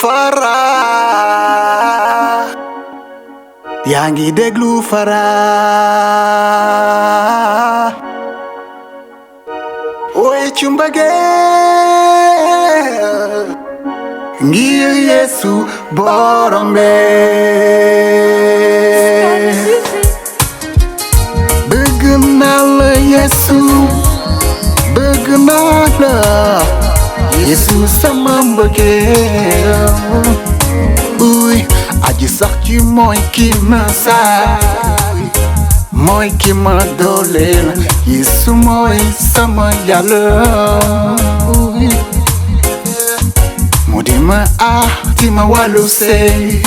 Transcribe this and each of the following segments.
Fara yaa ngi déglu Fara woy ci mbëggeel ngir Yesu borom bi bëgg naa la Yesu bëgg naa la Yesu sama mbëggeel uy aji sax ci mooy ki ma saay mooy ki ma dooleel Yesu mooy sama Yàlla uy mu di ma di ma wàllu sey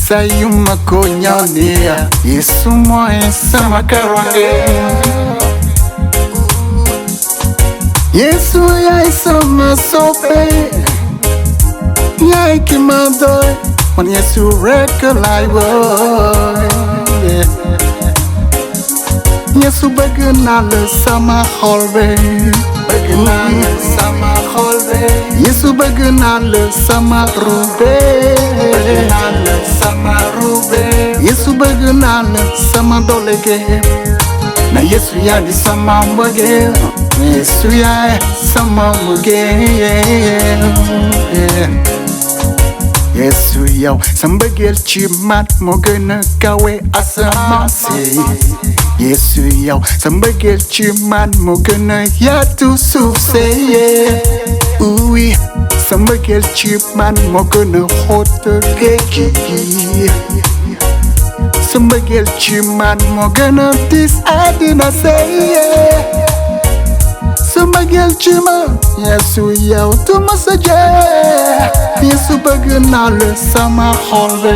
saa yu ma ko ñaanee Yesu mooy sama karange Yesu yaay sama soppe yaay ki ma doy man Yesu rek laay woy Yesu bëgg naa la sama xol bi bëgg naa la sama xol bi Yesu bëgg naa la sama rube bëgg naa la sama rube Yesu bëgg naa la sama doole ge na Yesu yaa di sama mbëggeel Yesu yaay sama mbëggeel Yesu yow sa mbëggeel ci man moo gën a kawe asamaan si Yesu yow sa mbëggeel ci man moo gën a yaatu suuf si oui sa mbëggeel ci man moo gën a xóot géej gi sa mbëggeel ci man moo gën a diis àddina si sa mbëggeel ci man Yesu yow du ma sa jeex Yesu bëgg naa la sama xol bi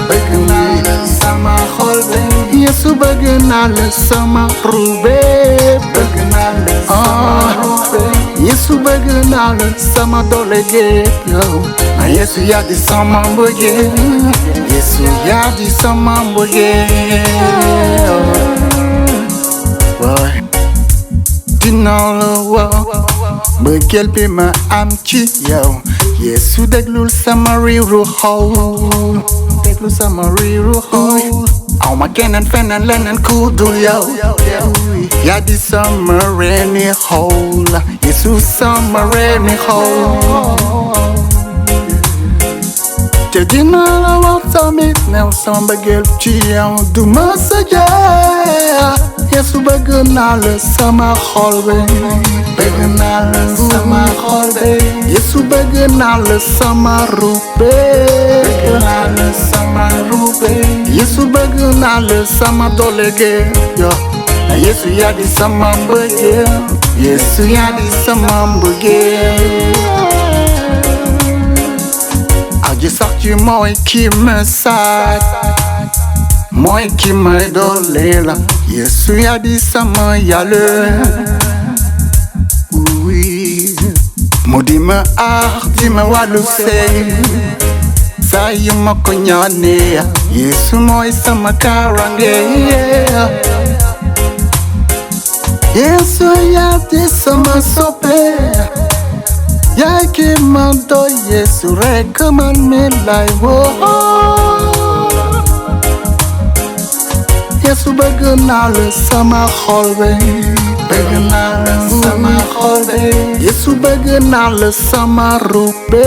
bëgg naa la sama xol bi Yesu bëgg naa la sama rube bëgg naa la sama rube Yesu bëgg naa la sama doole ge yow na Yesu yaa di sama mbëggeel Yesu yaa di sama mbëggeel dinaa la wax mbëggeel bi ma am ci yow Yesu déglul sama riiru xol déglul sama riiru xol aw ma keneen feneen leneen ku dul yow yaa di sama reeni xol Yesu sama reeni xol te dinaa la wax tamit new sama mbëggeel ci yow du ma sa jeex Yesu bëgg naa la sama xol bi bëgg naa la sama xol bi Yesu bëgg naa la sama rube bëgg naa la sama rube Yesu bëgg naa la sama doole ge yo na Yesu yaa di sama mbëggeel Yesu yaa di sama mbëggeel aji sax ci mooy ki ma saay mooy ki may dooleel Yesu yaa di sama Yàlla oui mu di ma di ma wàllu sey saa yu ma ko ñaanee Yesu mooy sama karange Yesu yaa di sama soppe yaay ki ma doy Yesu rek man mi lay woo Yesu bëgg naa la sama xol bi bëgg naa la sama xol bi Yesu bëgg naa la sama rube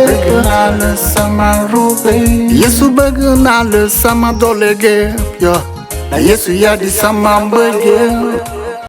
bëgg naa la sama rube Yesu bëgg naa la sama doole ge yo na Yesu yaa di sama mbëggeel